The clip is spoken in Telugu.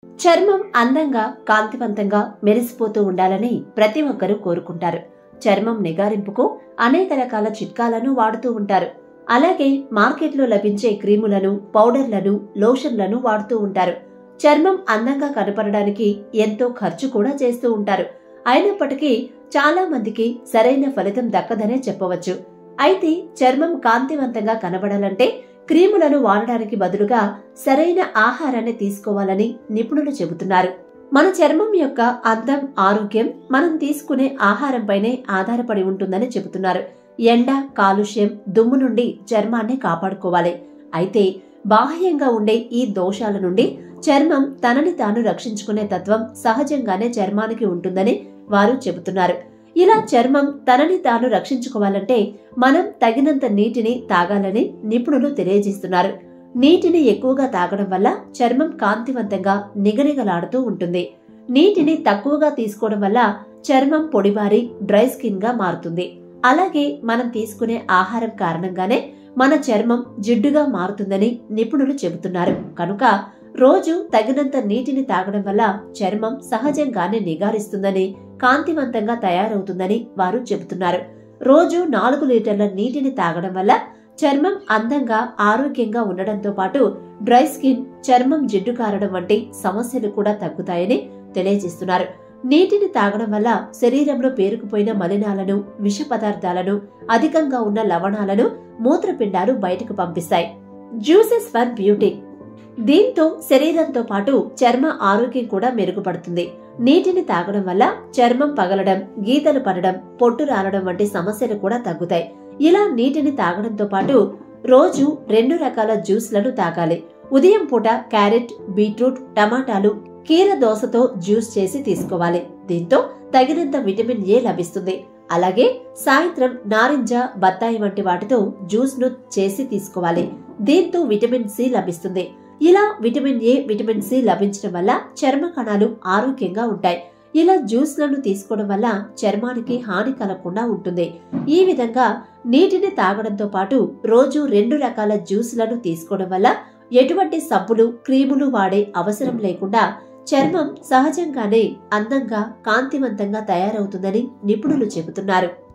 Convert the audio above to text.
చర్మం అందంగా కాంతివంతంగా మెరిసిపోతూ ఉండాలని ప్రతి ఒక్కరూ కోరుకుంటారు. చర్మం నిగారింపుకు అనేక రకాల చిట్కాలను వాడుతూ ఉంటారు. అలాగే మార్కెట్లో లభించే క్రీములను, పౌడర్లను, లోషన్లను వాడుతూ ఉంటారు. చర్మం అందంగా కనపడడానికి ఎంతో ఖర్చు కూడా చేస్తూ ఉంటారు. అయినప్పటికీ చాలా మందికి సరైన ఫలితం దక్కదనే చెప్పవచ్చు. అయితే చర్మం కాంతివంతంగా కనబడాలంటే క్రీములను వాడడానికి బదులుగా సరైన ఆహారాన్ని తీసుకోవాలని నిపుణులు చెబుతున్నారు. మన చర్మం యొక్క అందం, ఆరోగ్యం మనం తీసుకునే ఆహారంపైనే ఆధారపడి ఉంటుందని చెబుతున్నారు. ఎండ, కాలుష్యం, దుమ్ము నుండి చర్మాన్ని కాపాడుకోవాలి. అయితే బాహ్యంగా ఉండే ఈ దోషాల నుండి చర్మం తనని తాను రక్షించుకునే తత్వం సహజంగానే చర్మానికి ఉంటుందని వారు చెబుతున్నారు. ఇలా చర్మం తనని తాను రక్షించుకోవాలంటే మనం తగినంత నీటిని తాగాలని నిపుణులు తెలియజేస్తున్నారు. నీటిని ఎక్కువగా తాగడం వల్ల చర్మం కాంతివంతంగా నిగనిగలాడుతూ ఉంటుంది. నీటిని తక్కువగా తీసుకోవడం వల్ల చర్మం పొడిబారి డ్రై స్కిన్ గా మారుతుంది. అలాగే మనం తీసుకునే ఆహారం కారణంగానే మన చర్మం జిడ్డుగా మారుతుందని నిపుణులు చెబుతున్నారు. కనుక రోజు తగినంత నీటిని తాగడం వల్ల చర్మం సహజంగానే నిగారిస్తుందని, కాంతివంతంగా తయారవుతుందని వారు చెబుతున్నారు. రోజు 4 లీటర్ల నీటిని తాగడం వల్ల చర్మం అందంగా, ఆరోగ్యంగా ఉండడంతో పాటు డ్రై స్కిన్, చర్మం జిడ్డు కారడం వంటి సమస్యలు కూడా తగ్గుతాయని తెలియజేస్తున్నారు. నీటిని తాగడం వల్ల శరీరంలో పేరుకుపోయిన మలినాలను, విష పదార్థాలను, అధికంగా ఉన్న లవణాలను మూత్రపిండాలు బయటకు పంపిస్తాయి. Juices for beauty. దీంతో శరీరంతో పాటు చర్మ ఆరోగ్యం కూడా మెరుగుపడుతుంది. నీటిని తాగడం వల్ల చర్మం పగలడం, గీతలు పడడం, పొట్టు రాలడం వంటి సమస్యలు కూడా తగ్గుతాయి. ఇలా నీటిని తాగడంతో పాటు రోజు 2 రకాల జ్యూస్లను తాగాలి. ఉదయం పూట క్యారెట్, బీట్రూట్, టమాటాలు, కీర దోసతో జ్యూస్ చేసి తీసుకోవాలి. దీంతో తగినంత విటమిన్ ఏ లభిస్తుంది. అలాగే సాయంత్రం నారింజ, బత్తాయి వంటి వాటితో జ్యూస్ ను చేసి తీసుకోవాలి. దీంతో విటమిన్ సి లభిస్తుంది. ఇలా విటమిన్ ఏ, విటమిన్ సి లభించడం వల్ల చర్మ కణాలు ఆరోగ్యంగా ఉంటాయి. ఇలా జ్యూస్లను తీసుకోవడం వల్ల చర్మానికి హాని కలగకుండా ఉంటుంది. ఈ విధంగా నీటిని తాగడంతో పాటు రోజు 2 రకాల జ్యూస్లను తీసుకోవడం వల్ల ఎటువంటి సబ్బులు, క్రీములు వాడే అవసరం లేకుండా చర్మం సహజంగానే అందంగా, కాంతివంతంగా తయారవుతుందని నిపుణులు చెబుతున్నారు.